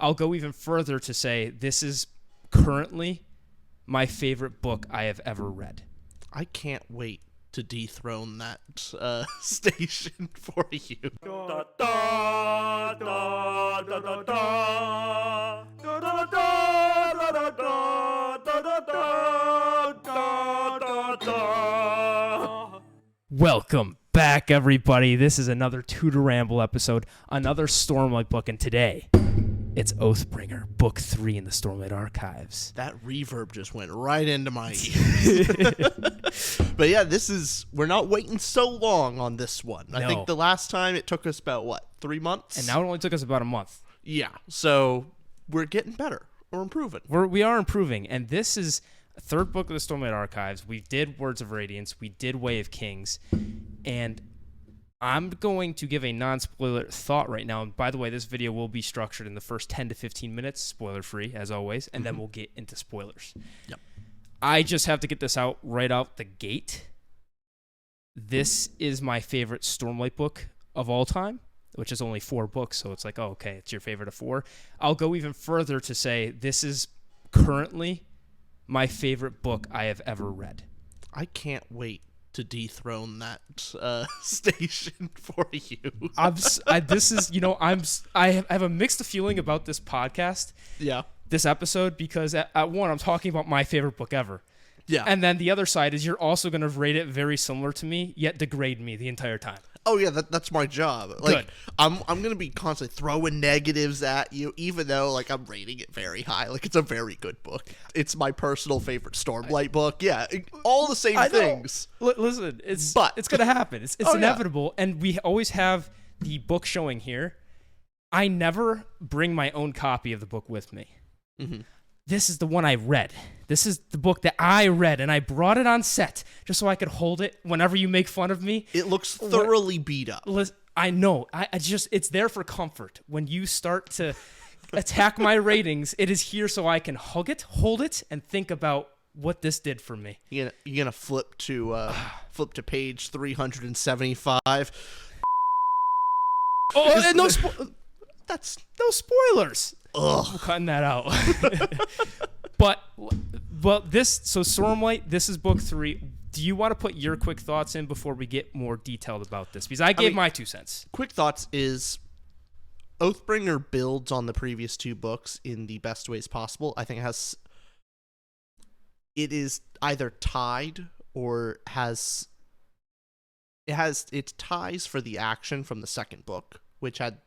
I'll go even further to say this is currently my favorite book I have ever read. I can't wait to dethrone that station for you. Welcome back, everybody. This is another Tutor Ramble episode, another Stormlight book, and today it's Oathbringer, Book 3 in the Stormlight Archives. That reverb just went right into my ears. But yeah, we're not waiting so long on this one. No. I think the last time it took us about, 3 months? And now it only took us about a month. Yeah, so we're getting better. We're improving. We are improving, and this is a third book of the Stormlight Archives. We did Words of Radiance, we did Way of Kings, and I'm going to give a non-spoiler thought right now. And by the way, this video will be structured in the first 10 to 15 minutes, spoiler-free, as always, and then we'll get into spoilers. Yep. I just have to get this out right out the gate. This is my favorite Stormlight book of all time, which is only 4 books, so it's like, oh, okay, it's your favorite of 4. I'll go even further to say this is currently my favorite book I have ever read. I can't wait to dethrone that station for you. I have a mixed feeling about this podcast. Yeah. This episode, because at one, I'm talking about my favorite book ever. Yeah. And then the other side is you're also going to rate it very similar to me, yet degrade me the entire time. Oh yeah, that's my job. Good. I'm gonna be constantly throwing negatives at you, even though I'm rating it very high. It's a very good book. It's my personal favorite Stormlight book. Yeah, all the same things. Listen, it's gonna happen. It's inevitable, and we always have the book showing here. I never bring my own copy of the book with me. Mm-hmm. This is the one I read. This is the book that I read, and I brought it on set just so I could hold it whenever you make fun of me. It looks thoroughly beat up. I know. It's there for comfort. When you start to attack my ratings, it is here so I can hug it, hold it, and think about what this did for me. You're gonna flip to page 375. Oh, and that's no spoilers. Ugh. I'm cutting that out. but Stormlight, this is book 3. Do you want to put your quick thoughts in before we get more detailed about this? Because I gave my 2 cents. Quick thoughts is Oathbringer builds on the previous 2 books in the best ways possible. I think it is either tied or it ties for the action from the second book, which had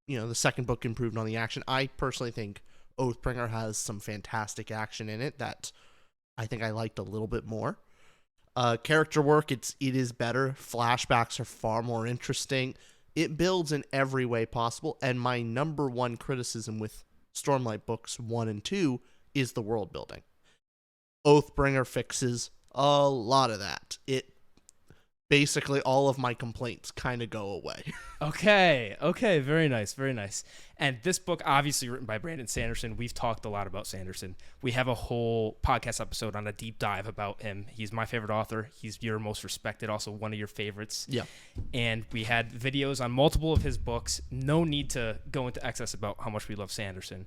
the second book improved on the action. I personally think Oathbringer has some fantastic action in it that I think I liked a little bit more. Character work, it is better. Flashbacks are far more interesting. It builds in every way possible, and my number one criticism with Stormlight books 1 and 2 is the world building. Oathbringer fixes a lot of that. Basically, all of my complaints kind of go away. Okay, very nice, very nice. And this book, obviously written by Brandon Sanderson. We've talked a lot about Sanderson. We have a whole podcast episode on a deep dive about him. He's my favorite author. He's your most respected, also one of your favorites. Yeah. And we had videos on multiple of his books. No need to go into excess about how much we love Sanderson.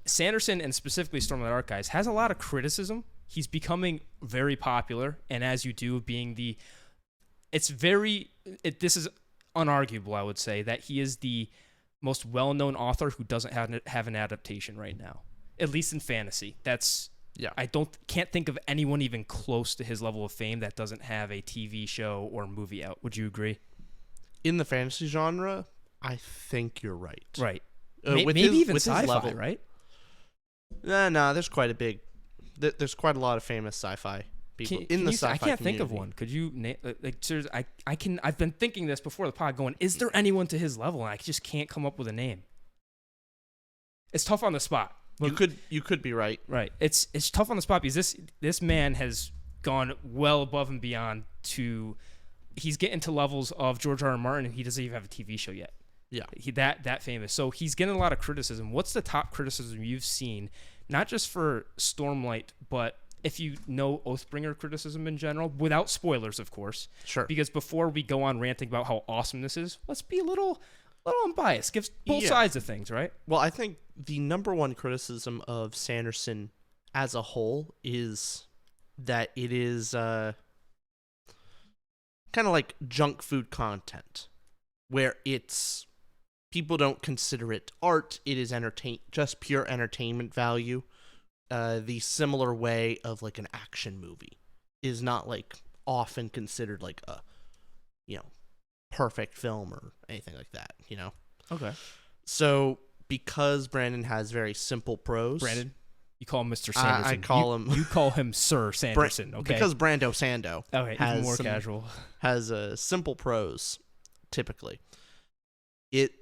Sanderson, and specifically Stormlight Archives, has a lot of criticism. He's becoming very popular, and as you do, being the... this is unarguable, I would say, that he is the most well-known author who doesn't have an adaptation right now, at least in fantasy. I can't think of anyone even close to his level of fame that doesn't have a TV show or movie out. Would you agree? In the fantasy genre, I think you're right. Right. Maybe even sci-fi, level, right? No, there's quite a lot of famous sci-fi people in the sci-fi I can't community. think of one. Could you seriously? I've been thinking this before the pod, going, is there anyone to his level? And I just can't come up with a name. It's tough on the spot. You could be right. Right. It's tough on the spot because this man has gone well above and beyond he's getting to levels of George R. R. Martin, and he doesn't even have a TV show yet. Yeah. That famous. So he's getting a lot of criticism. What's the top criticism you've seen, not just for Stormlight, but if you know Oathbringer criticism in general, without spoilers, of course. Sure. Because before we go on ranting about how awesome this is, let's be a little a little unbiased. Gives both sides of things, right? Well, I think the number one criticism of Sanderson as a whole is that it is kind of like junk food content, where it's people don't consider it art. It is just pure entertainment value. The similar way of like an action movie is not like often considered like a, perfect film or anything like that, Okay. So because Brandon has very simple prose. Brandon? You call him Mr. Sanderson. I call him... You call him Sir Sanderson, okay? Because Brando Sando even more casual. Has a simple prose, typically. It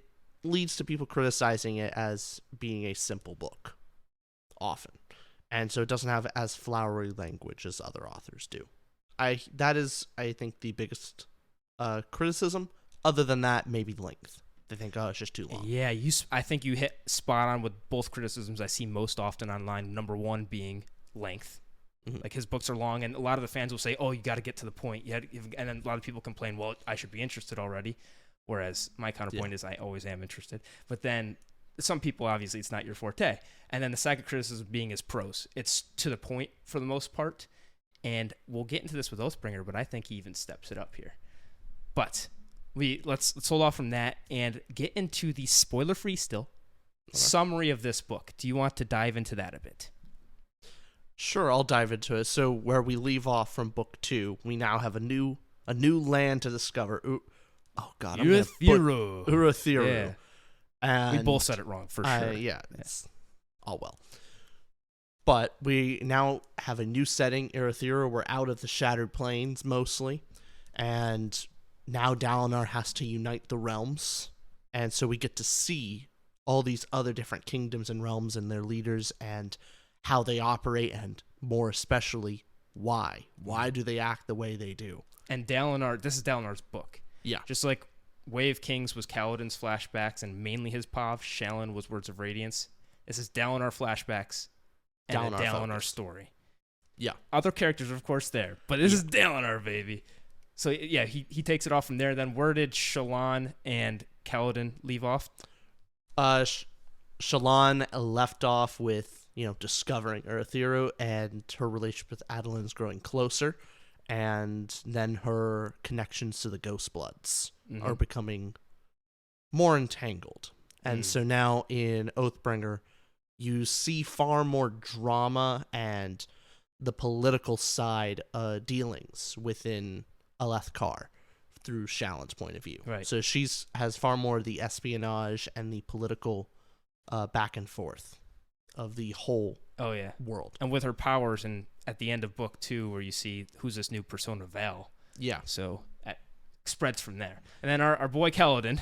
leads to people criticizing it as being a simple book, often. And so it doesn't have as flowery language as other authors do. That is, I think, the biggest criticism. Other than that, maybe length. They think, it's just too long. Yeah, I think you hit spot on with both criticisms I see most often online. Number one being length. Mm-hmm. Like, his books are long, and a lot of the fans will say, you got to get to the point. And then a lot of people complain, well, I should be interested already. Whereas my counterpoint is I always am interested. But then some people, obviously, it's not your forte. And then the second criticism being his prose. It's to the point for the most part. And we'll get into this with Oathbringer, but I think he even steps it up here. But let's hold off from that and get into the spoiler-free still summary of this book. Do you want to dive into that a bit? Sure, I'll dive into it. So where we leave off from book 2, we now have a new land to discover. Urathiru. Urathiru. Yeah. And we both said it wrong, for sure. It's all well. But we now have a new setting, Urathiru. We're out of the Shattered Plains, mostly. And now Dalinar has to unite the realms. And so we get to see all these other different kingdoms and realms and their leaders and how they operate, and more especially, why. Why do they act the way they do? And Dalinar, this is Dalinar's book. Yeah. Just like Way of Kings was Kaladin's flashbacks and mainly his POV, Shallan was Words of Radiance. This is Dalinar flashbacks and a Dalinar story. Yeah. Other characters are, of course, there, but this is Dalinar, baby. So, yeah, he takes it off from there. Then where did Shallan and Kaladin leave off? Shallan left off with, discovering Urathiru, and her relationship with Adelin's growing closer. And then her connections to the Ghostbloods are becoming more entangled. And so now in Oathbringer, you see far more drama and the political side dealings within Alethkar through Shallan's point of view. Right. So has far more of the espionage and the political back and forth of the whole world. And with her powers, and at the end of book 2, where you see who's this new persona, Val. Yeah. So it spreads from there. And then our boy Kaladin.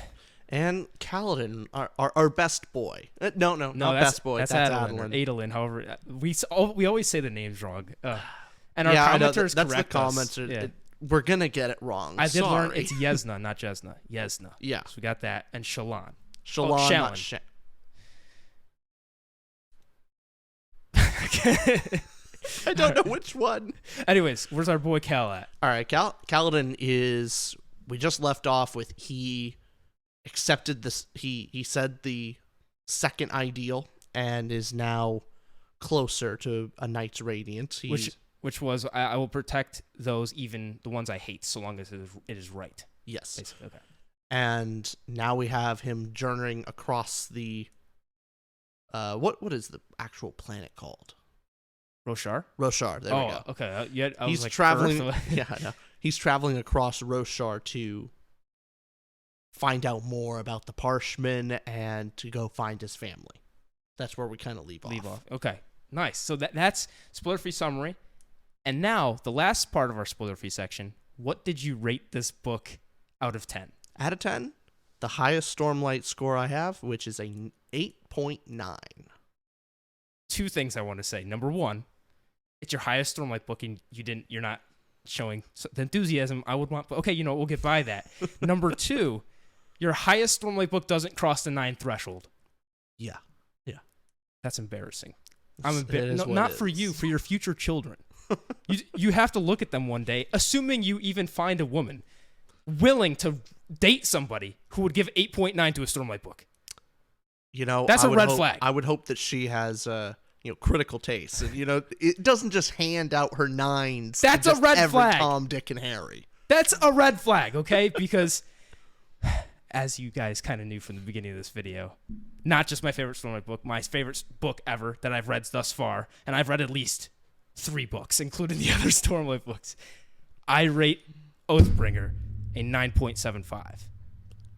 And Kaladin, our best boy. No, not best boy. That's Adolin. Adolin, however. We always say the names wrong. And our commenters that's correct the commenter. We're going to get it wrong. I did learn it's Yezna, not Jesna. Yezna. Yeah. So we got that. And Shallan. Shallan, not Shallan. I don't know which one. Anyways, where's our boy Cal at? All right, Kaladin is... We just left off with he accepted this... He said the second ideal and is now closer to a Knight's Radiant. Which was, I will protect those, even the ones I hate, so long as it is right. Yes. Basically. Okay. And now we have him journeying across the... What is the actual planet called? Roshar? Roshar, there we go. Okay. He's traveling... Yeah, I know. He's traveling across Roshar to find out more about the Parshmen and to go find his family. That's where we kind of leave off. Okay. Nice. So that's spoiler-free summary. And now, the last part of our spoiler-free section, what did you rate this book out of 10? Out of 10, the highest Stormlight score I have, which is a 8.9. Two things I want to say. Number one, it's your highest Stormlight book, and you're not showing the enthusiasm I would want. But okay, we'll get by that. Number two, your highest Stormlight book doesn't cross the 9 threshold. Yeah. That's embarrassing. I'm embarrassed. No, not for you, for your future children. You have to look at them one day, assuming you even find a woman willing to date somebody who would give 8.9 to a Stormlight book. You know, that's a red flag. I would hope that she has critical taste. And, it doesn't just hand out her 9s. That's to a red every flag. Tom, Dick, and Harry. That's a red flag, okay? Because as you guys kind of knew from the beginning of this video, not just my favorite Stormlight book, my favorite book ever that I've read thus far, and I've read at least 3 books, including the other Stormlight books. I rate Oathbringer a 9.75.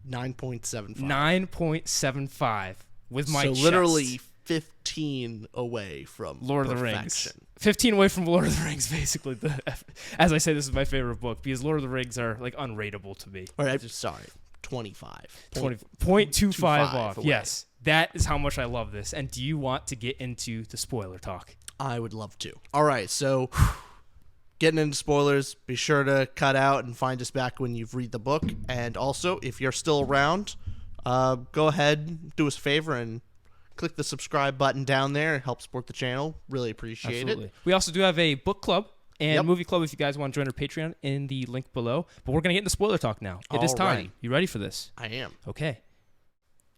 9.75. 9.75 with my chest. So literally 15 away from Lord perfection. of the Rings. 15 away from Lord of the Rings, basically. As I say, this is my favorite book because Lord of the Rings are like unrateable to me. All right, sorry, 25. 0.25 off. Away. Yes, that is how much I love this. And do you want to get into the spoiler talk? I would love to. All right, so getting into spoilers, be sure to cut out and find us back when you've read the book. And also, if you're still around, go ahead, do us a favor, and click the subscribe button down there and help support the channel. Really appreciate it. We also do have a book club and movie club if you guys want to join our Patreon in the link below. But we're going to get into spoiler talk now. It is time. You ready for this? I am. Okay.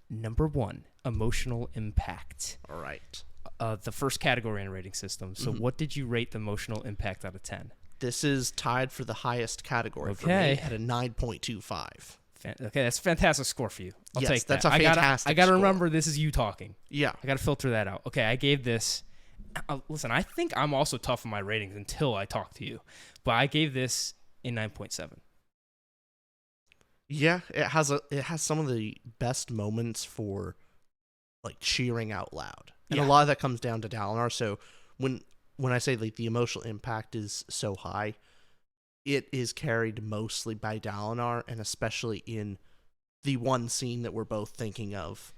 Number 1, emotional impact. All right. The first category in a rating system. So what did you rate the emotional impact out of 10? This is tied for the highest category for me at a 9.25. Okay, that's a fantastic score for you. I'll take that. That's a fantastic I gotta score. remember this is you talking. Yeah. I gotta filter that out. Okay, I gave this... listen, I think I'm also tough on my ratings until I talk to you. But I gave this a 9.7. Yeah, it has some of the best moments for like cheering out loud. And a lot of that comes down to Dalinar. So when I say like the emotional impact is so high, it is carried mostly by Dalinar, and especially in the one scene that we're both thinking of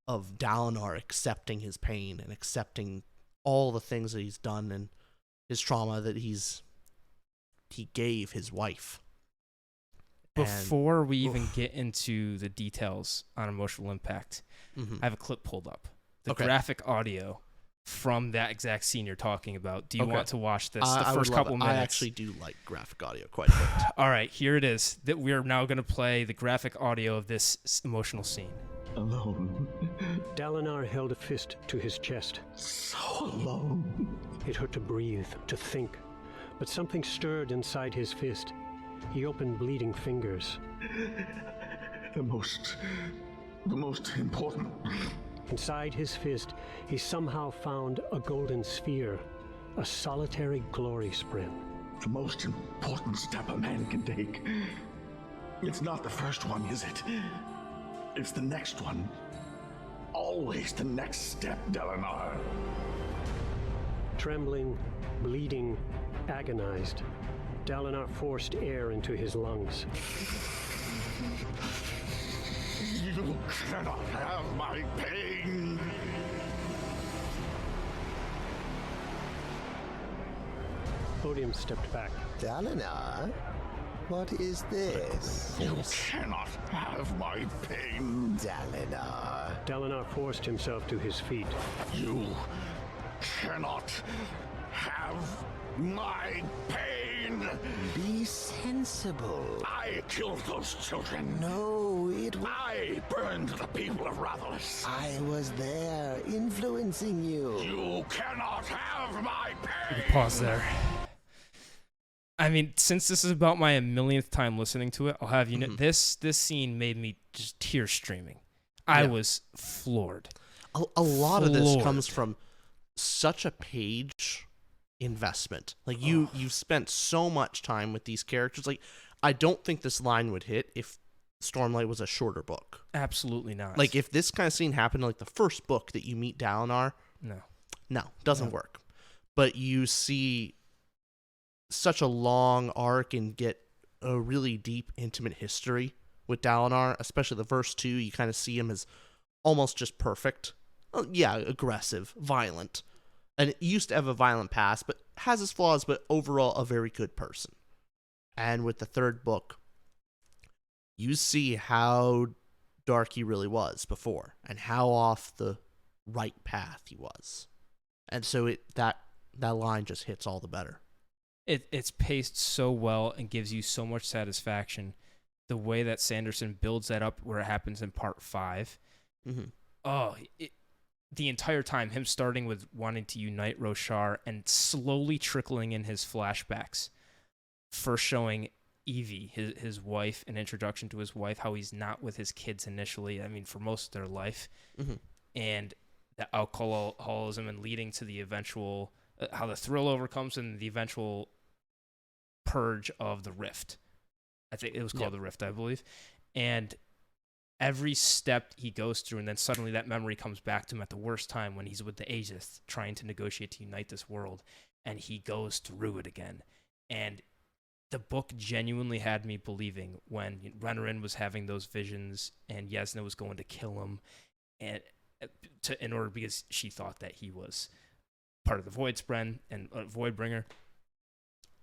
Dalinar accepting his pain and accepting all the things that he's done and his trauma that he gave his wife. Before we even get into the details on emotional impact, I have a clip pulled up. The graphic audio from that exact scene you're talking about. Do you want to watch this? The first couple minutes. I actually do like graphic audio quite a bit. All right, here it is. That we are now going to play the graphic audio of this emotional scene. Alone. Dalinar held a fist to his chest. So alone. It hurt to breathe, to think. But something stirred inside his fist. He opened bleeding fingers. The most important. Inside his fist, he somehow found a golden sphere, a solitary glory spren. The most important step a man can take. It's not the first one, is it? It's the next one. Always the next step, Dalinar. Trembling, bleeding, agonized, Dalinar forced air into his lungs. You cannot have my pain. Odium stepped back. Dalinar, what is this? You cannot have my pain. Dalinar. Dalinar forced himself to his feet. You cannot have my pain. Be sensible. I killed those children. No, I burned the people of Rathalos. I was there, influencing you. You cannot have my pain. Pause there. I mean, since this is about my millionth time listening to it, I'll have you know this scene made me just tear streaming. I was floored. A lot of this comes from such a page investment. Like you've spent so much time with these characters. Like I don't think this line would hit if Stormlight was a shorter book. Absolutely not. Like if this kind of scene happened like the first book that you meet Dalinar, doesn't work. But you see such a long arc and get a really deep, intimate history with Dalinar, especially the first 2. You kind of see him as almost just perfect. Aggressive, violent. And it used to have a violent past, but has his flaws, but overall a very good person. And with the 3rd book, you see how dark he really was before, and how off the right path he was. And so that line just hits all the better. It's paced so well and gives you so much satisfaction the way that Sanderson builds that up where it happens in part 5. The entire time, him starting with wanting to unite Roshar and slowly trickling in his flashbacks. First showing Evie, his wife, an introduction to his wife, how he's not with his kids initially, I mean, for most of their life. And the alcoholism and leading to the eventual, how the thrill overcomes and the eventual purge of the rift. I think it was called the rift, I believe. And every step he goes through, and then suddenly that memory comes back to him at the worst time when he's with the Aegis trying to negotiate to unite this world, and he goes through it again. And the book genuinely had me believing when Renarin was having those visions and Yasna was going to kill him, and in order because she thought that he was part of the Voidspren and Voidbringer.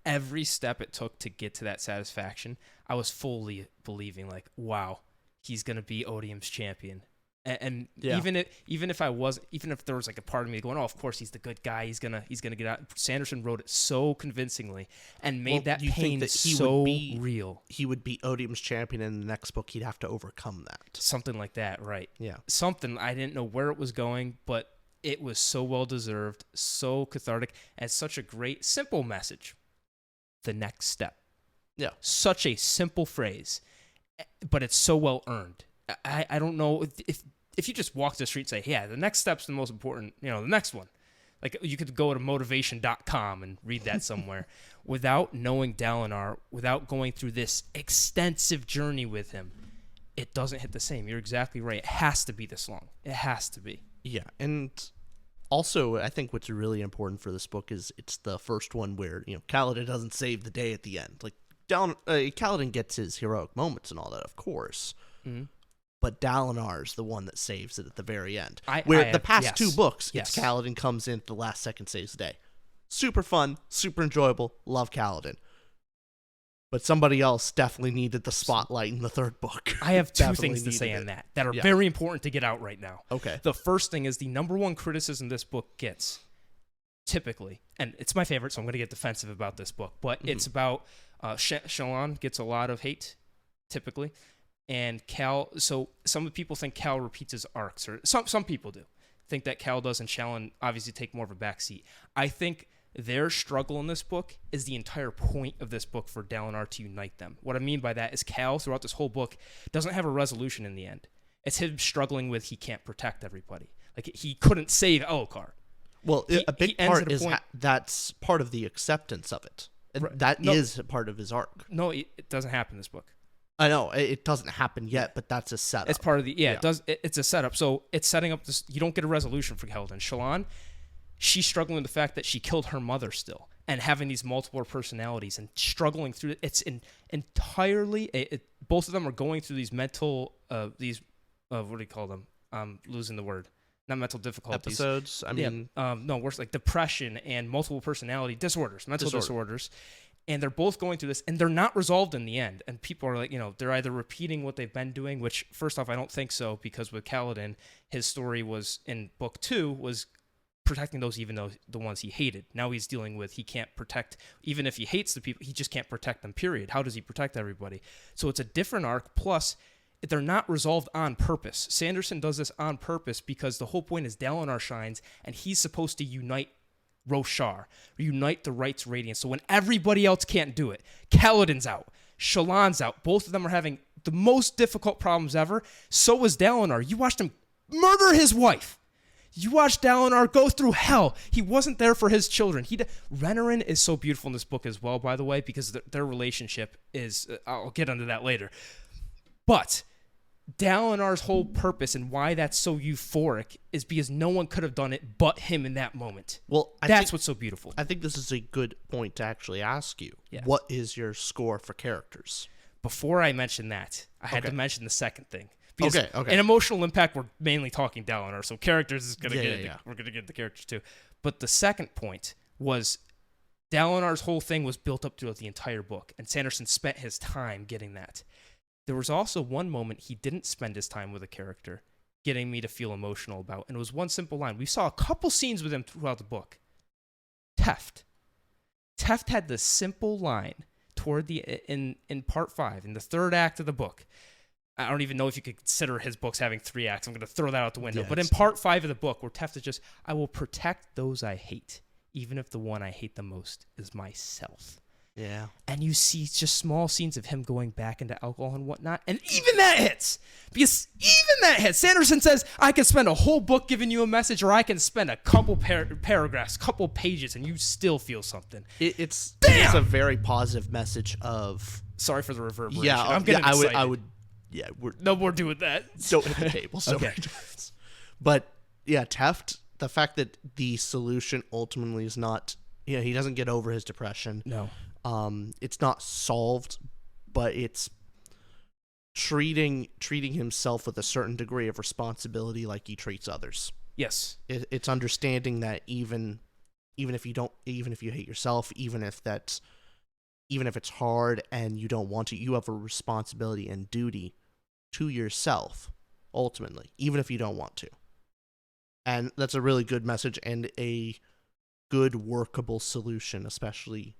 Every step it took to get to that satisfaction, I was fully believing, like, wow, he's gonna be Odium's champion. And even if there was like a part of me going, oh, of course he's the good guy, he's gonna get out. Sanderson wrote it so convincingly and made that pain so real. He would be Odium's champion, and in the next book he'd have to overcome that. Something like that, right? Yeah. Something I didn't know where it was going, but it was so well deserved, so cathartic, and such a great, simple message. The next step. Yeah. Such a simple phrase, but it's so well earned. I don't know if you just walk the street and say, yeah, the next step's the most important, the next one. Like, you could go to motivation.com and read that somewhere. Without knowing Dalinar, without going through this extensive journey with him, it doesn't hit the same. You're exactly right. It has to be this long. It has to be. Yeah, and also, I think what's really important for this book is it's the first one where, Kaladin doesn't save the day at the end. Like, Kaladin gets his heroic moments and all that, of course. Mm-hmm. But Dalinar's the one that saves it at the very end. The past two books, it's Kaladin comes in at the last second, saves the day. Super fun, super enjoyable, love Kaladin. But somebody else definitely needed the spotlight in the third book. I have two things to say on that are very important to get out right now. Okay. The first thing is the number one criticism this book gets, typically, and it's my favorite, so I'm going to get defensive about this book, but it's about Shallan gets a lot of hate, typically. And Cal, so some people think Cal repeats his arcs, or some people do think that Cal does, and Shallan obviously take more of a backseat. I think their struggle in this book is the entire point of this book for Dalinar to unite them. What I mean by that is Cal, throughout this whole book, doesn't have a resolution in the end. It's him struggling with he can't protect everybody. Like, he couldn't save Elhokar. Well, a big part is that's part of the acceptance of it. Right. That is part of his arc. No, it doesn't happen in this book. I know it doesn't happen yet, but that's a setup. It's part of the It does. It's a setup. So it's setting up this. You don't get a resolution for Kaladin. Shallan, she's struggling with the fact that she killed her mother still, and having these multiple personalities and struggling through it. It's entirely. Both of them are going through these mental. What do you call them? I'm losing the word. Not mental difficulties. Episodes. I mean, no, worse, like depression and multiple personality disorders, mental disorders. And they're both going through this, and they're not resolved in the end. And people are like, they're either repeating what they've been doing, which, first off, I don't think so, because with Kaladin, his story was, in book 2, was protecting those, even though the ones he hated. Now he's dealing with, he can't protect, even if he hates the people, he just can't protect them, period. How does he protect everybody? So it's a different arc, plus they're not resolved on purpose. Sanderson does this on purpose because the whole point is Dalinar shines, and he's supposed to unite Roshar, unite the Right's Radiance. So when everybody else can't do it, Kaladin's out, Shallan's out. Both of them are having the most difficult problems ever. So was Dalinar. You watched him murder his wife. You watched Dalinar go through hell. He wasn't there for his children. Renarin is so beautiful in this book as well, by the way, because their relationship is, I'll get into that later. But Dalinar's whole purpose and why that's so euphoric is because no one could have done it but him in that moment. Well, that's what's so beautiful. I think this is a good point to actually ask you. Yes. What is your score for characters? Before I mention that, I had to mention the second thing. Because okay. In emotional impact, we're mainly talking Dalinar, so characters is going to we're going to get the characters too. But the second point was Dalinar's whole thing was built up throughout the entire book, and Sanderson spent his time getting that. There was also one moment he didn't spend his time with a character, getting me to feel emotional about, and it was one simple line. We saw a couple scenes with him throughout the book. Teft had this simple line toward the in part 5, in the 3rd act of the book. I don't even know if you could consider his books having 3 acts. I'm going to throw that out the window. But in part 5 of the book, where Teft is just, I will protect those I hate, even if the one I hate the most is myself. Yeah. And you see just small scenes of him going back into alcohol and whatnot, and even that hits. Because even that hits. Sanderson says, I can spend a whole book giving you a message, or I can spend a couple paragraphs, couple pages, and you still feel something. It's a very positive message of... Sorry for the reverberation. Yeah, I'm getting excited. I would... Yeah, no more doing that. Don't hit the table so many times. But, yeah, Teft, the fact that the solution ultimately is not... Yeah, he doesn't get over his depression. No. It's not solved, but it's treating himself with a certain degree of responsibility like he treats others. Yes. It's understanding that even if you hate yourself, even if it's hard and you don't want to, you have a responsibility and duty to yourself, ultimately, even if you don't want to. And that's a really good message and a good workable solution, especially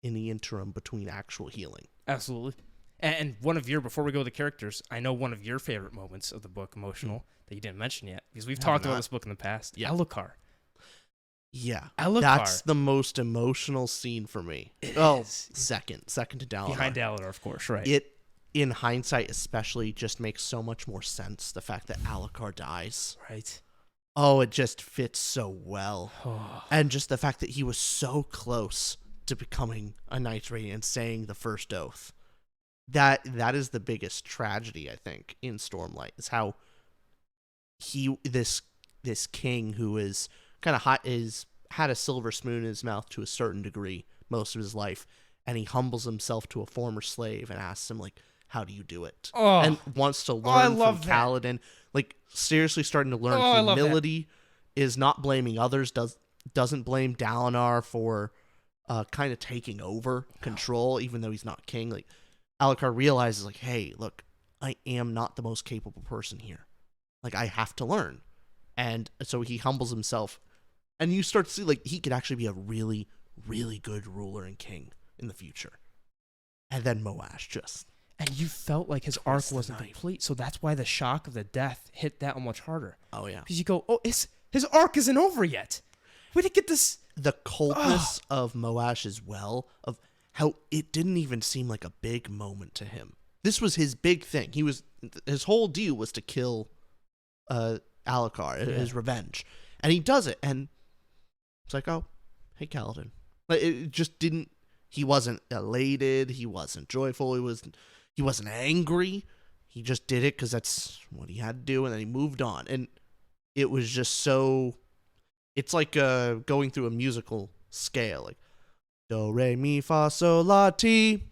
in the interim between actual healing. Absolutely. And before we go to the characters, I know one of your favorite moments of the book, emotional, that you didn't mention yet, because we've talked about this book in the past. Yeah. Alucard. Yeah. Alucard. That's the most emotional scene for me. Second to Dalinar. Behind Dalinar, of course, right. It, in hindsight especially, just makes so much more sense, the fact that Alucard dies. Right. Oh, it just fits so well. And just the fact that he was so close to becoming a Knight Radiant and saying the first oath. That is the biggest tragedy, I think, in Stormlight, is how this king who is kind of had a silver spoon in his mouth to a certain degree most of his life, and he humbles himself to a former slave and asks him, like, how do you do it? And wants to learn from Kaladin. Like, seriously starting to learn humility, is not blaming others, doesn't blame Dalinar for kind of taking over control, even though he's not king. Like, Alucard realizes, like, hey, look, I am not the most capable person here. Like, I have to learn. And so he humbles himself. And you start to see, like, he could actually be a really, really good ruler and king in the future. And then Moash just... And you felt like his arc wasn't complete, so that's why the shock of the death hit that much harder. Oh, yeah. Because you go, his arc isn't over yet. We didn't get this... The coldness of Moash as well, of how it didn't even seem like a big moment to him. This was his big thing. His whole deal was to kill Alucard, his revenge. And he does it, and it's like, oh, hey, Kaladin. Like, it just didn't... He wasn't elated, he wasn't joyful, he wasn't angry. He just did it because that's what he had to do, and then he moved on. And it was just so... It's like going through a musical scale, like do, re, mi, fa, sol, la, ti,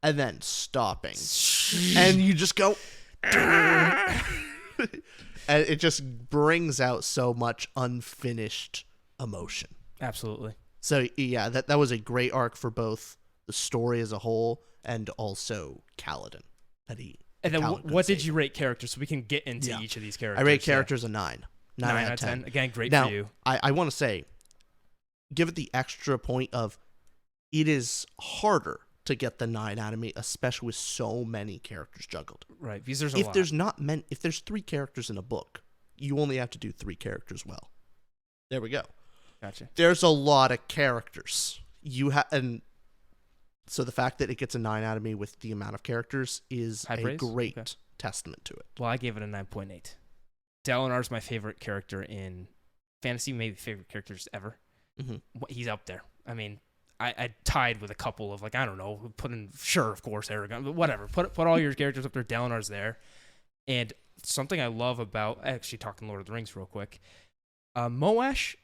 and then stopping. And you just go... And it just brings out so much unfinished emotion. Absolutely. So, yeah, that was a great arc for both the story as a whole and also Kaladin. And then what did you rate characters so we can get into each of these characters? I rate characters a 9. 9 out of 10. Again, great now, for you. I want to say, give it the extra point of it is harder to get the 9 out of me, especially with so many characters juggled. Right, because there's a lot. If there's 3 characters in a book, you only have to do 3 characters well. There we go. Gotcha. There's a lot of characters. And so the fact that it gets a 9 out of me with the amount of characters is a great testament to it. Well, I gave it a 9.8. Dalinar's my favorite character in fantasy, maybe favorite characters ever. Mm-hmm. He's up there. I mean, I tied with a couple of, like, I don't know, of course, Aragorn, but whatever. Put all your characters up there. Dalinar's there. And something I love about, actually talking Lord of the Rings real quick, Moash,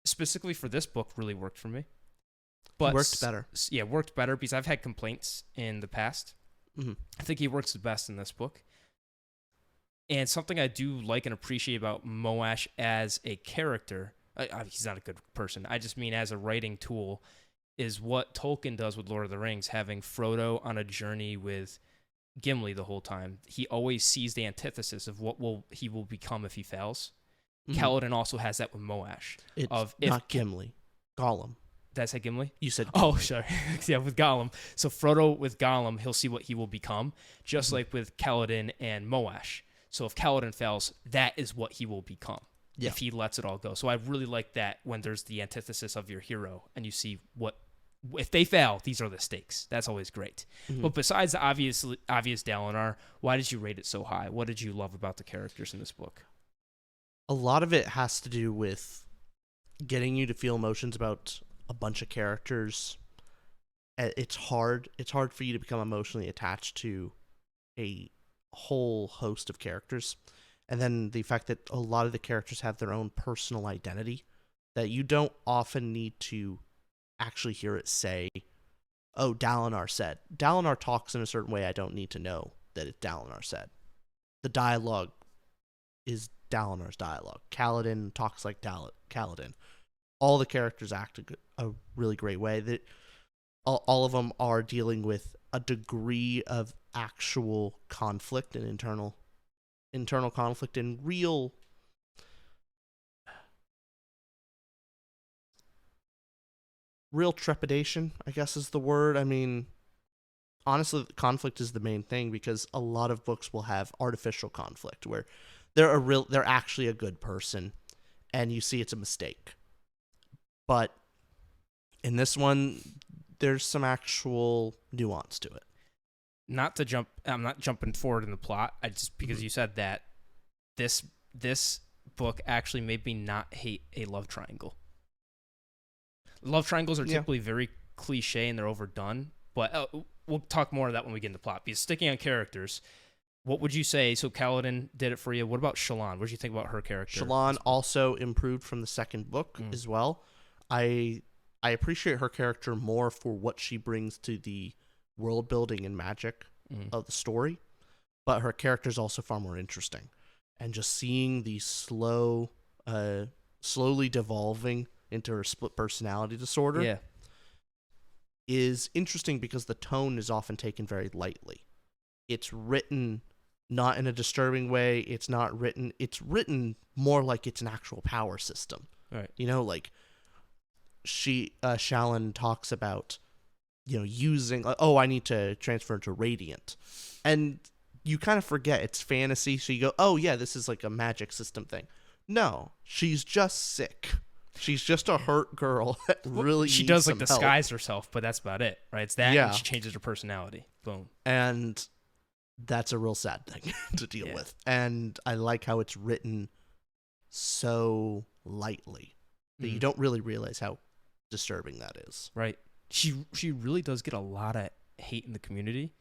specifically for this book, really worked for me. But worked better. Yeah, worked better because I've had complaints in the past. Mm-hmm. I think he works the best in this book. And something I do like and appreciate about Moash as a character, he's not a good person, I just mean as a writing tool, is what Tolkien does with Lord of the Rings, having Frodo on a journey with Gimli the whole time. He always sees the antithesis of what he will become if he fails. Mm-hmm. Kaladin also has that with Moash. Not Gimli, Gollum. Did I say Gimli? You said Oh, sorry. Yeah, with Gollum. So Frodo with Gollum, he'll see what he will become, just like with Kaladin and Moash. So if Kaladin fails, that is what he will become if he lets it all go. So I really like that when there's the antithesis of your hero and you see what, if they fail, these are the stakes. That's always great. But besides the obvious Dalinar, why did you rate it so high? What did you love about the characters in this book? A lot of it has to do with getting you to feel emotions about a bunch of characters. It's hard for you to become emotionally attached to a whole host of characters. And then the fact that a lot of the characters have their own personal identity that you don't often need to actually hear it say, oh, Dalinar said. Dalinar talks in a certain way I don't need to know that it's Dalinar said. The dialogue is Dalinar's dialogue. Kaladin talks like Kaladin. All the characters act a really great way. That all of them are dealing with a degree of actual conflict and internal conflict and real trepidation, I guess is the word. I mean, honestly, conflict is the main thing because a lot of books will have artificial conflict where they're actually a good person and you see it's a mistake. But in this one, there's some actual nuance to it. I'm not jumping forward in the plot. Because you said that this book actually made me not hate a love triangle. Love triangles are typically very cliche and they're overdone, but we'll talk more of that when we get into plot. Because sticking on characters, what would you say? So Kaladin did it for you. What about Shallan? What did you think about her character? Shallan also improved from the second book as well. I appreciate her character more for what she brings to the world building and magic of the story, but her character is also far more interesting. And just seeing the slowly devolving into her split personality disorder is interesting because the tone is often taken very lightly. It's written not in a disturbing way. It's written more like it's an actual power system. Right. You know, like Shallan talks about, using, I need to transfer into Radiant. And you kind of forget it's fantasy. So you go, oh yeah, this is like a magic system thing. No, she's just sick. She's just a hurt girl that really she needs does like some disguise help. herself, but that's about it, right? It's that and she changes her personality. Boom. And that's a real sad thing to deal with. And I like how it's written so lightly that you don't really realize how disturbing that is. Right. She really does get a lot of hate in the community,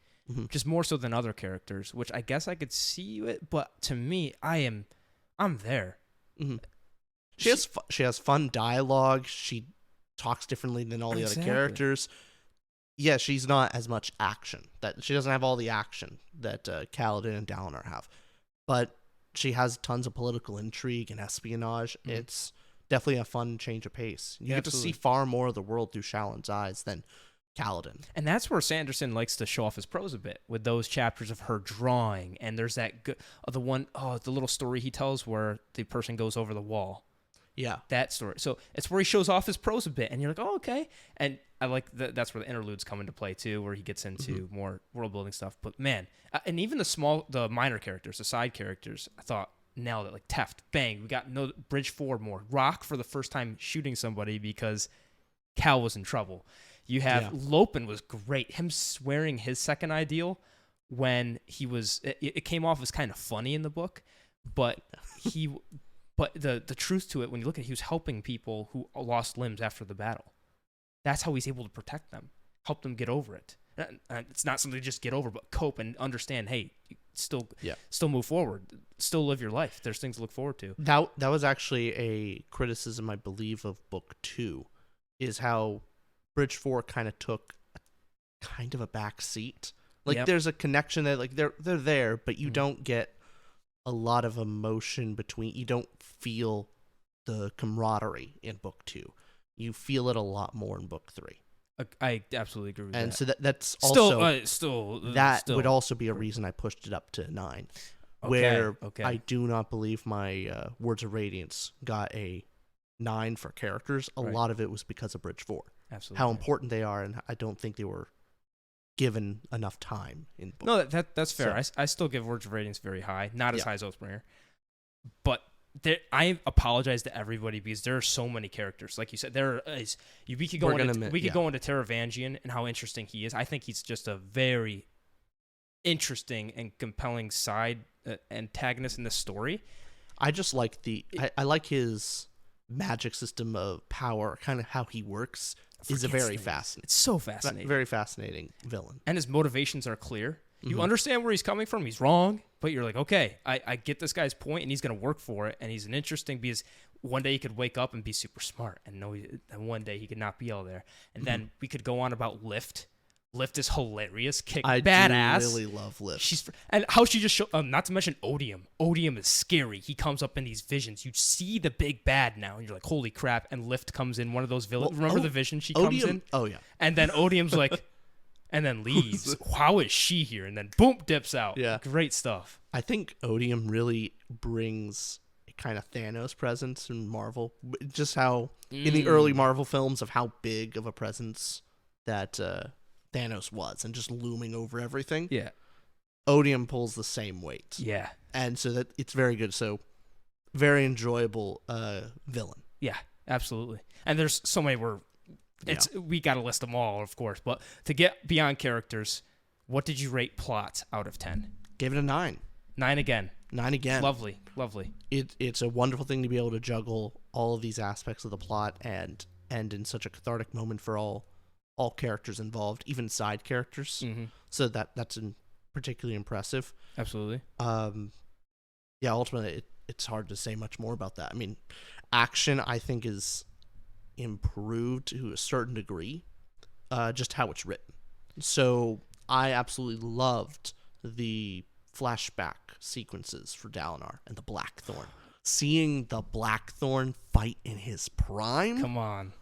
just more so than other characters, which I guess I could see it, but to me, I'm there. She has fun dialogue. She talks differently than all the other characters. Yeah, she's not as much action. That she doesn't have all the action that Kaladin and Dalinar have, but she has tons of political intrigue and espionage. It's definitely a fun change of pace. You get to see far more of the world through Shallan's eyes than Kaladin. And that's where Sanderson likes to show off his prose a bit with those chapters of her drawing. And there's that the little story he tells where the person goes over the wall. Yeah. That story. So it's where he shows off his prose a bit. And you're like, oh, okay. And I like that's where the interludes come into play too, where he gets into more world building stuff. But man, and even the minor characters, the side characters, I thought nailed it. Like Teft, bang, we got no Bridge 4 more. Rock for the first time shooting somebody because Cal was in trouble. You have Lopin was great. Him swearing his second ideal when he was, it came off as kind of funny in the book, but the truth to it, when you look at it, he was helping people who lost limbs after the battle. That's how he's able to protect them, help them get over it. It's not something to just get over, but cope and understand, hey, still move forward, still live your life. There's things to look forward to. That was actually a criticism, I believe, of book 2, is how Bridge 4 kind of took kind of a back seat. Like there's a connection that like they're there, but you don't get a lot of emotion between. You don't feel the camaraderie in book 2. You feel it a lot more in book 3. I absolutely agree with that. And so that's also still would also be a reason I pushed it up to 9, where I do not believe my Words of Radiance got a 9 for characters. A lot of it was because of Bridge 4. Absolutely. how important they are, and I don't think they were given enough time in book. No, that's fair. So- I still give Words of Radiance very high, not as Yeah. high as Oathbringer, but I apologize to everybody because there are so many characters. Like you said, we could go into Taravangian and how interesting he is. I think he's just a very interesting and compelling side antagonist in this story. I just like I like his magic system of power, kind of how he works. Is a very fascinating. It's so fascinating. Very fascinating villain. And his motivations are clear. You Mm-hmm. understand where he's coming from. He's wrong, but you're like, okay, I get this guy's point, and he's going to work for it. And he's an interesting because one day he could wake up and be super smart, and one day he could not be all there. And then we could go on about Lift. Lift is hilarious, badass. I really love Lift. And how she just showed. Not to mention Odium. Odium is scary. He comes up in these visions. You see the big bad now, and you're like, holy crap! And Lift comes in one of those villains. Remember the vision she comes in? Oh yeah. And then Odium's like, and then leaves. How is she here? And then boom, dips out. Yeah. Great stuff. I think Odium really brings a kind of Thanos presence in Marvel. Just how in the early Marvel films of how big of a presence that Thanos was, and just looming over everything. Yeah. Odium pulls the same weight. Yeah. And so that it's very good. So very enjoyable villain. Yeah, absolutely. And there's so many we got to list them all, of course. But to get beyond characters, what did you rate plot out of 10? Gave it a 9. 9 again. 9 again. Lovely. It's a wonderful thing to be able to juggle all of these aspects of the plot and end in such a cathartic moment for all characters involved, even side characters. Mm-hmm. So that's particularly impressive. Absolutely. Yeah, ultimately it's hard to say much more about that. I mean, action I think is improved to a certain degree, just how it's written. So I absolutely loved the flashback sequences for Dalinar and the Blackthorn. Seeing the Blackthorn fight in his prime. Come on.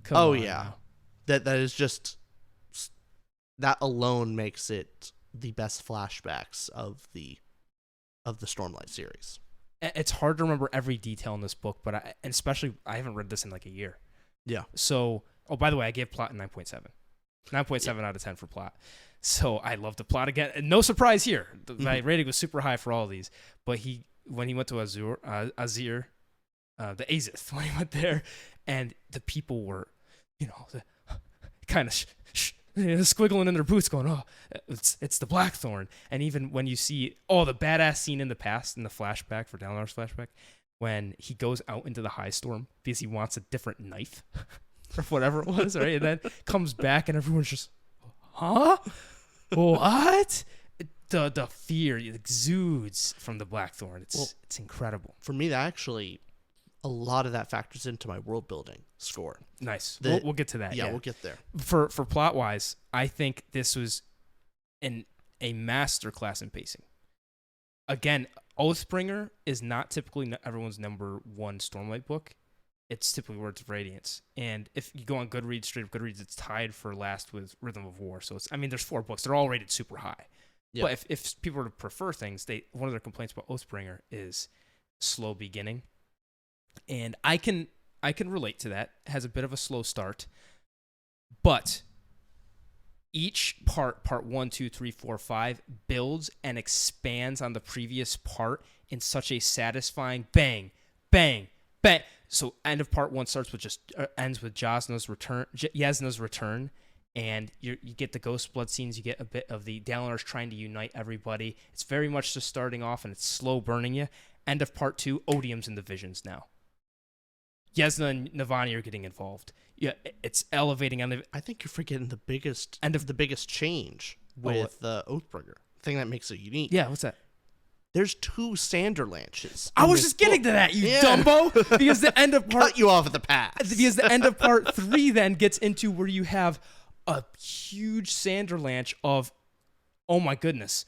Yeah. That is just, that alone makes it the best flashbacks of the Stormlight series. It's hard to remember every detail in this book, but I haven't read this in like a year. Yeah. So, by the way, I gave plot a 9.7. 9.7 out of 10 for plot. So I love the plot again. And no surprise here. My rating was super high for all of these. But when he went to Azir, the Azith, when he went there, and the people were, kind of squiggling in their boots going, oh, it's the Blackthorn. And even when you see the badass scene in the past, in the flashback, for Dalinar's flashback, when he goes out into the high storm because he wants a different knife or whatever it was, right? And then comes back and everyone's just, huh? What? The fear exudes from the Blackthorn. It's incredible. For me, that actually, a lot of that factors into my world building score. Nice. We'll get to that. Yeah, we'll get there. For plot wise, I think this was a masterclass in pacing. Again, Oathbringer is not typically everyone's number one Stormlight book. It's typically Words of Radiance. And if you go on Goodreads, straight up Goodreads, it's tied for last with Rhythm of War. So there's 4 books. They're all rated super high. Yeah. But if people were to prefer things, one of their complaints about Oathbringer is slow beginning. And I can relate to that. It has a bit of a slow start. But each part 1, 2, 3, 4, 5, builds and expands on the previous part in such a satisfying bang, bang, bang. So end of part 1 ends with Yasna's return, and you get the Ghost Blood scenes. You get a bit of the Dalinar's trying to unite everybody. It's very much just starting off, and it's slow burning you. End of part 2, Odium's in the visions now. Yasna and Navani are getting involved. Yeah, it's elevating on the. I think you're forgetting the biggest change with Oathbringer. The thing that makes it unique. Yeah, what's that? There's 2 Sanderlanches. I was just getting to that, you Dumbo. Because the end of part cut you off at the pass. Because the end of part 3 then gets into where you have a huge Sanderlanche of, oh my goodness,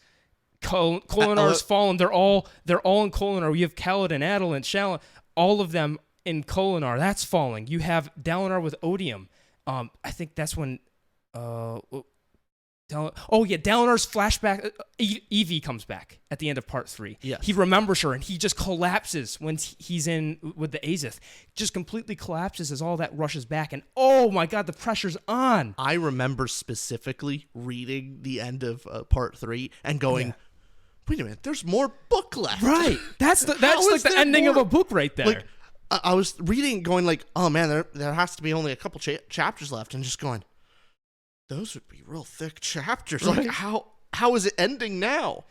Kolinar's fallen. They're all in Kolinar. You have Kaladin, Adel, Shallan, all of them in Kolinar. That's falling. You have Dalinar with Odium. I think that's when Dalinar's flashback. Evie comes back at the end of part 3. Yes. He remembers her, and he just collapses when he's in with the Azith. Just completely collapses as all that rushes back, and oh my god, the pressure's on. I remember specifically reading the end of part 3 and going, "Wait a minute, there's more book left." Right. That's like the ending of a book right there. Like, I was reading, going like, "Oh man, there has to be only a couple chapters left," and just going, those would be real thick chapters. Right. Like, how is it ending now?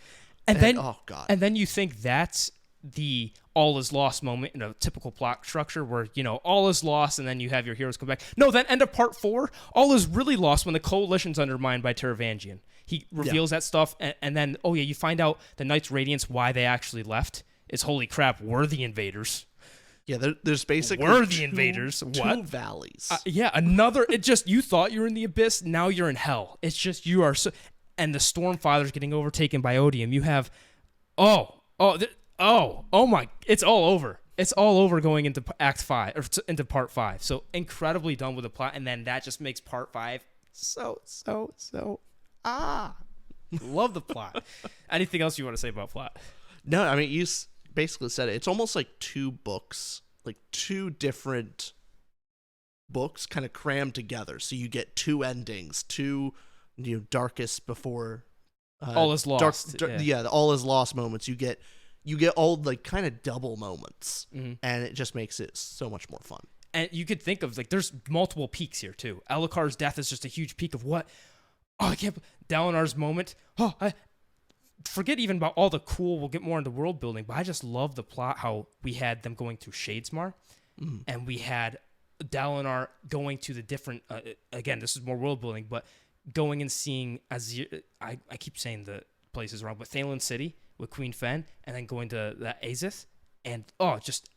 And then, oh god. And then you think that's the all is lost moment in a typical plot structure where, all is lost and then you have your heroes come back. No, then end of part 4, all is really lost when the coalition's undermined by Taravangian. He reveals that stuff, and then, you find out the Knights Radiance, why they actually left, is holy crap, we're the invaders. Yeah, there's basically we're the invaders. Two valleys. Another. It just, you thought you were in the abyss, now you're in hell. It's just you are so. And the Stormfather's getting overtaken by Odium. You have, oh my! It's all over. It's all over going into Act 5 or into Part 5. So incredibly done with the plot, and then that just makes Part 5 so. Love the plot. Anything else you want to say about plot? No, I mean, you basically said it. It's almost like 2 books, like 2 different books kind of crammed together. So you get 2 endings, 2 darkest before all is lost. The all is lost moments. You get all like kind of double moments, and it just makes it so much more fun. And you could think of like there's multiple peaks here too. Alucard's death is just a huge peak of what? Oh, I can't. Dalinar's moment. Oh, I forget even about all the cool. We'll get more into world building, but I just love the plot. How we had them going through Shadesmar, and we had Dalinar going to the different. Again, this is more world building, but going and seeing Azir. I keep saying the places wrong, but Thaylen City with Queen Fen, and then going to that Azith, and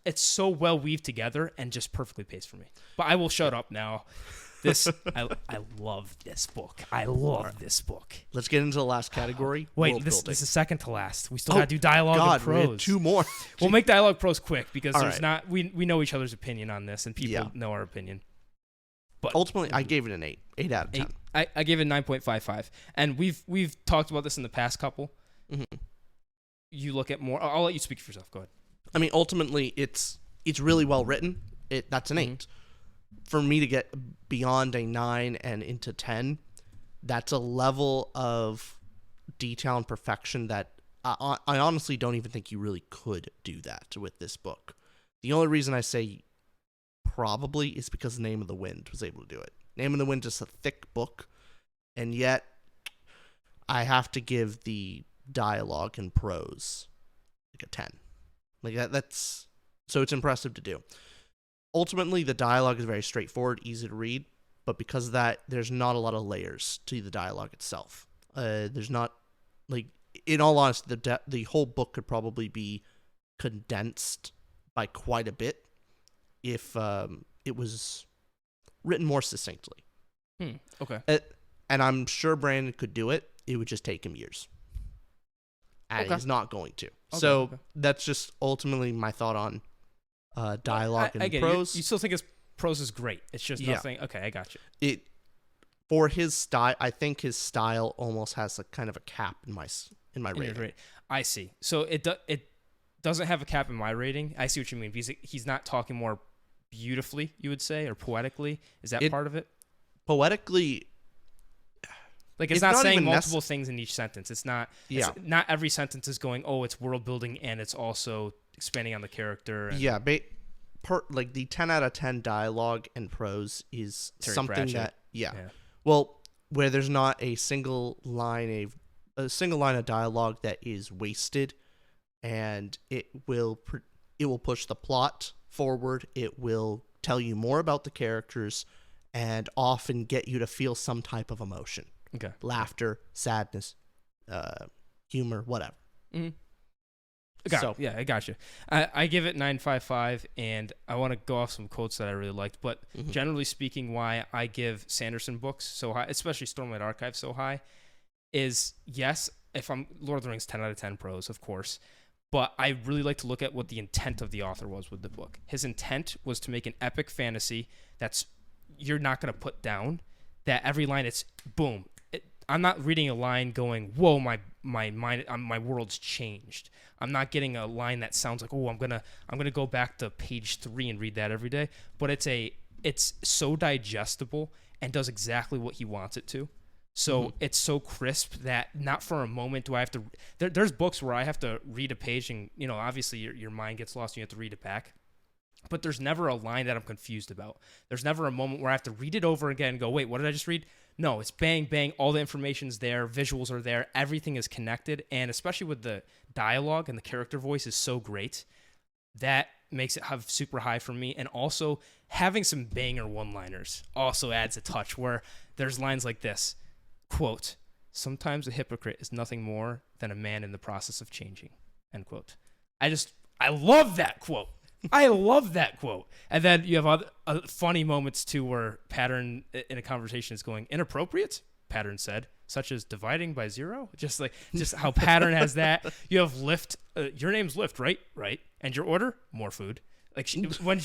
it's so well weaved together and just perfectly paced for me. But I will shut up now. I love this book. I love this book. Let's get into the last category. Wait, this is second to last. We still got to do dialogue and prose. We had 2 more. We'll make dialogue prose quick because All there's right. not. We know each other's opinion on this, and people know our opinion. But ultimately, I gave it an 8 out of 10. I gave it 9.55, and we've talked about this in the past couple. Mm-hmm. You look at more. I'll let you speak for yourself. Go ahead. I mean, ultimately, it's really well written. That's an 8. For me to get beyond a 9 and into 10, that's a level of detail and perfection that I honestly don't even think you really could do that with this book. The only reason I say probably is because Name of the Wind was able to do it. Name of the Wind is a thick book, and yet I have to give the dialogue and prose like a 10. Like that's so it's impressive to do. Ultimately, the dialogue is very straightforward, easy to read, but because of that, there's not a lot of layers to the dialogue itself. There's not, like, in all honesty, the whole book could probably be condensed by quite a bit if it was written more succinctly. Okay. And I'm sure Brandon could do it. It would just take him years. And he's not going to. So that's just ultimately my thought on dialogue and prose. You still think his prose is great. It's just nothing. Okay, I got you. For his style, I think his style almost has a kind of a cap in my rating. I see. So it doesn't have a cap in my rating. I see what you mean. He's not talking more beautifully, you would say, or poetically. Is that part of it? Poetically, like it's not saying multiple things in each sentence. It's not. Yeah. Not every sentence is going. Oh, it's world building and it's also expanding on the character. And like the 10 out of 10 dialogue and prose is Terry something Pratchett. that well, where there's not a single line of dialogue that is wasted, and it will push the plot forward. It will tell you more about the characters and often get you to feel some type of emotion. Okay. Laughter, sadness, humor, whatever. Mm-hmm. I got you. I give it 9.55, and I want to go off some quotes that I really liked. But generally speaking, why I give Sanderson books so high, especially Stormlight Archive so high, is yes, if I'm Lord of the Rings 10 out of 10 prose, of course. But I really like to look at what the intent of the author was with the book. His intent was to make an epic fantasy that's you're not going to put down. That every line, it's boom. I'm not reading a line going, whoa, my mind, my world's changed. I'm not getting a line that sounds like, oh, I'm gonna go back to page 3 and read that every day. But it's so digestible and does exactly what he wants it to. So it's so crisp that not for a moment do I have to. There's books where I have to read a page and, you know, obviously your mind gets lost and you have to read it back. But there's never a line that I'm confused about. There's never a moment where I have to read it over again and go, wait, what did I just read? No, it's bang, bang. All the information's there. Visuals are there. Everything is connected. And especially with the dialogue and the character voice is so great. That makes it have super high for me. And also having some banger one-liners also adds a touch where there's lines like this. Quote, sometimes a hypocrite is nothing more than a man in the process of changing. End quote. I love that quote. I love that quote. And then you have other funny moments too where Pattern in a conversation is going, inappropriate, Pattern said, such as dividing by 0. Just how Pattern has that. You have Lift. Your name's Lift, right? Right. And your order? More food. Like when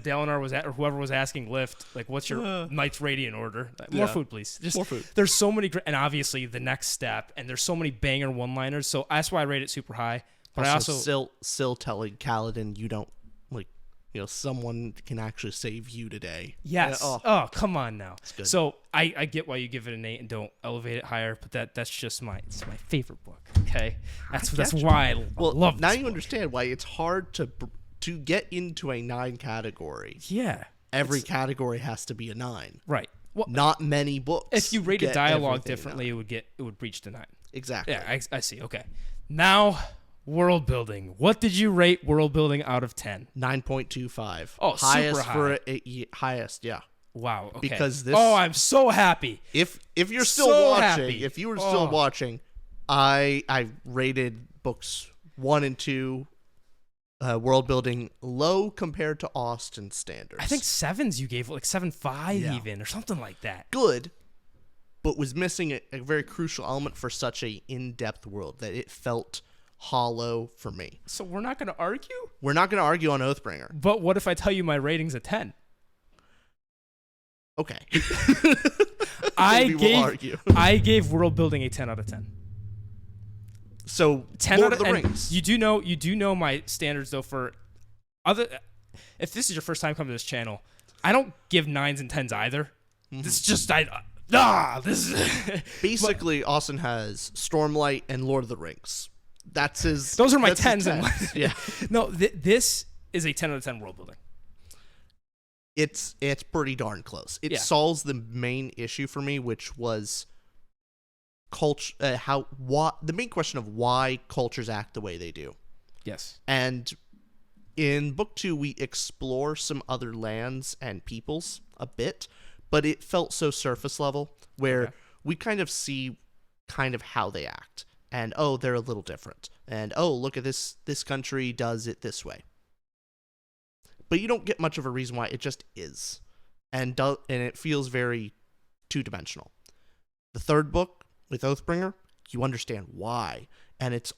Dalinar was at, or whoever was asking Lift, like, what's your Knight's Radiant order? Like, more food, please. Just more food. There's so many, and obviously the next step, and there's so many banger one-liners. So that's why I rate it super high. But I also still telling Kaladin, you don't, like, you know, someone can actually save you today. Yes. Oh, come on now. Good. So I get why you give it an 8 and don't elevate it higher, but that's just it's my favorite book. Okay, that's why I love. Now this you book. understand why it's hard to get into a 9 category. Yeah. Every category has to be a 9. Right. Well, not many books. If you rated get dialogue everything differently, it would reach the 9. Exactly. Yeah, I see. Okay. Now, world building. What did you rate world building out of 10? 9.25. Oh, highest super high. for highest, yeah. Wow. Okay. Because this. Oh, I'm so happy. If you're still So watching, happy. if you were still watching, I rated books 1 and 2. World building low compared to Austin standards. I think 7s you gave, like 7.5 Yeah. even, or something like that. Good, but was missing a very crucial element for such a in-depth world that it felt hollow for me. So we're not going to argue? We're not going to argue on Oathbringer. But what if I tell you my rating's a 10? Okay. I we'll argue. gave world building a 10 out of 10. So 10 Lord out of the and Rings. You do know my standards though for other. If this is your first time coming to this channel, I don't give 9s and 10s either. This is just this is Basically, Austin has Stormlight and Lord of the Rings. That's his. Those are my that's his 10s and 10s. Yeah. No, this is a 10 out of 10 world building. It's pretty darn close. It Yeah. solves the main issue for me, which was culture. The main question of why cultures act the way they do. Yes. And in book 2, we explore some other lands and peoples a bit, but it felt so surface level where we kind of see kind of how they act. And, oh, they're a little different. And, oh, look at this country does it this way. But you don't get much of a reason why. It just is. And it feels very two-dimensional. The third book, with Oathbringer, you understand why. And it's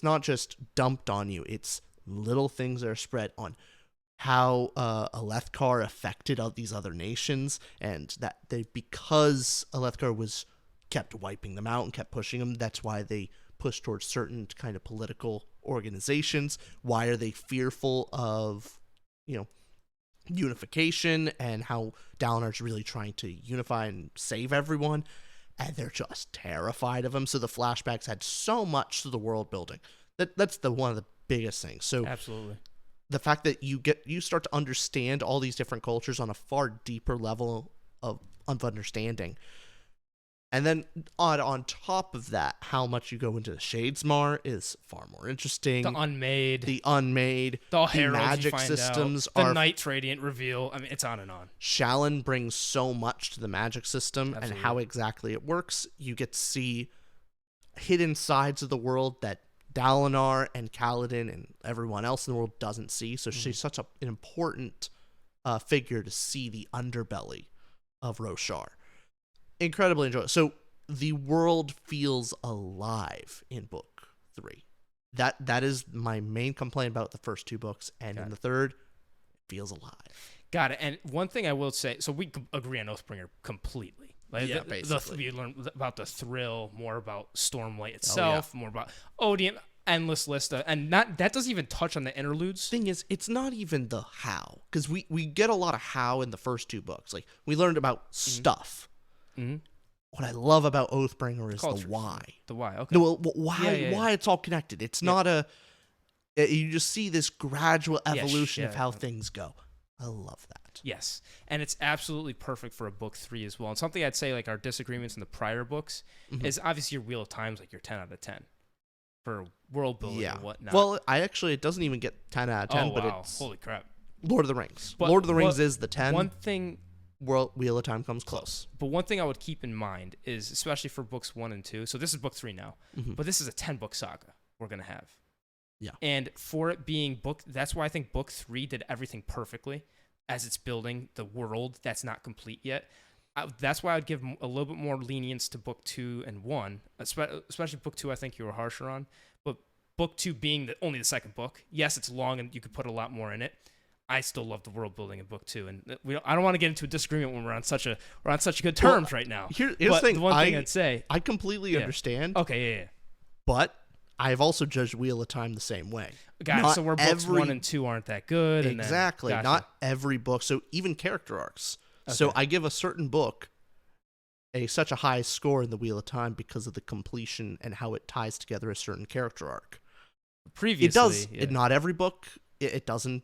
not just dumped on you. It's little things that are spread on how Alethkar affected these other nations, and that because Alethkar was kept wiping them out and kept pushing them, that's why they push towards certain kind of political organizations. Why are they fearful of, unification, and how Dalinar's really trying to unify and save everyone, and they're just terrified of him. So the flashbacks had so much to the world building. That's one of the biggest things. So Absolutely. The fact that you start to understand all these different cultures on a far deeper level of understanding. And then on top of that, how much you go into the Shadesmar is far more interesting. The unmade. The heralds magic you find systems out, are. the Knight's Radiant reveal. I mean, it's on and on. Shallan brings so much to the magic system. Absolutely. And how exactly it works. You get to see hidden sides of the world that Dalinar and Kaladin and everyone else in the world doesn't see. So she's such an important figure to see the underbelly of Roshar. Incredibly enjoyable. So the world feels alive in book 3. That is my main complaint about the first 2 books, and in the third, it feels alive. Got it. And one thing I will say, so we agree on Oathbringer completely. Like Yeah, basically. you learn about the thrill, more about Stormlight itself, more about Odium, endless list, and that doesn't even touch on the interludes. Thing is, it's not even the how, because we get a lot of how in the first 2 books. Like, we learned about stuff. What I love about Oathbringer is Culture. the why. The why, okay. No, well, why Yeah. why it's all connected. It's not you just see this gradual evolution of yeah. how things go. I love that. Yes, and it's absolutely perfect for a book 3 as well. And something I'd say, like our disagreements in the prior books, is obviously your Wheel of Time's like your 10 out of 10 for world building and whatnot. Well, it doesn't even get 10 out of 10, but it's holy crap. Lord of the Rings. But- Lord of the Rings but is the 10. One thing, Wheel of Time comes close. but one thing I would keep in mind is, especially for books 1 and 2. So this is book 3 now, but this is a 10-book saga we're gonna have. Yeah. And for it being that's why I think book 3 did everything perfectly as it's building the world that's not complete yet. That's why I'd give a little bit more lenience to book 2 and 1, especially book 2. I think you were harsher on, but book 2 being only the second book. Yes, it's long and you could put a lot more in it. I still love the world building in book 2, and I don't want to get into a disagreement when we're on such good terms right now. Here's but the thing. The one thing I'd say, I completely understand. okay, yeah. But I've also judged Wheel of Time the same way. Got it. Not So where books 1 and 2 aren't that good. Exactly. And then, Not every book. So even character arcs. So I give a certain book such a high score in the Wheel of Time because of the completion and how it ties together a certain character arc. Previously, It does. yeah. Not every book. It doesn't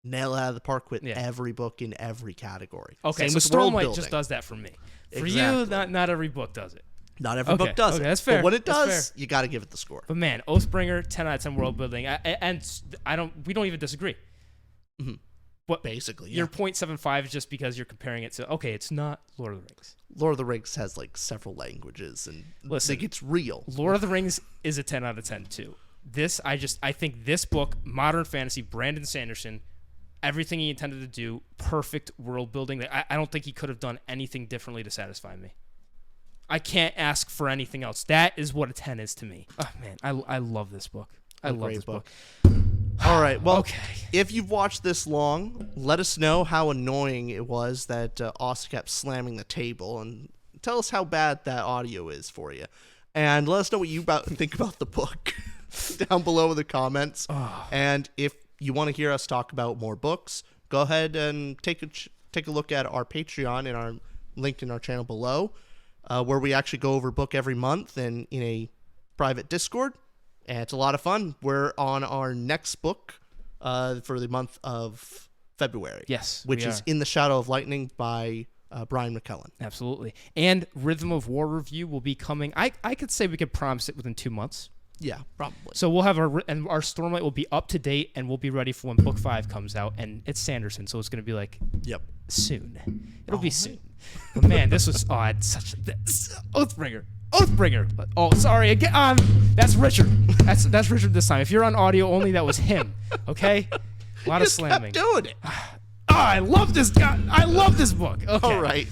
nail it out of the park with Yeah. every book in every category. Okay, Same so with world Stormlight building. just does that for me. For Exactly. you, not every book does it. Not every book does it. That's fair. But when it That's does, fair. you got to give it the score. But man, Oathbringer, 10 out of 10 world building, we don't even disagree. But Basically, your 0.75 is just because you're comparing it to, okay, it's not Lord of the Rings. Lord of the Rings has like several languages and Listen, like it's real. Lord of the Rings is a 10 out of 10 too. I think this book, modern fantasy, Brandon Sanderson, everything he intended to do, perfect world building. I don't think he could have done anything differently to satisfy me. I can't ask for anything else. That is what a 10 is to me. Oh man, I love this book. I love this book. All right. Well, Okay. if you've watched this long, let us know how annoying it was that Austin kept slamming the table, and tell us how bad that audio is for you. And let us know what you think about the book down below in the comments. And if you want to hear us talk about more books, go ahead and take a look at our Patreon and our linked in our channel below, where we actually go over a book every month and in a private Discord. And it's a lot of fun. We're on our next book for the month of February. Yes, which we is are. In the Shadow of Lightning by Brian McKellen. Absolutely. And Rhythm of War review will be coming. I could say we could promise it within 2 months. Yeah, probably. So we'll have our Stormlight will be up to date, and we'll be ready for when book 5 comes out. And it's Sanderson, so it's going to be like soon. It'll be soon. But man, this was it's such Oathbringer. Oh, sorry again. That's Richard. That's Richard this time. If you're on audio only, that was him. Okay. A lot of slamming. Kept doing it. I love this guy. I love this book. Okay. All right.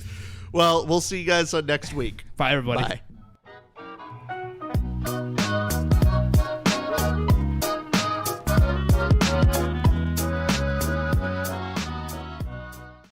Well, we'll see you guys next week. Bye, everybody. Bye.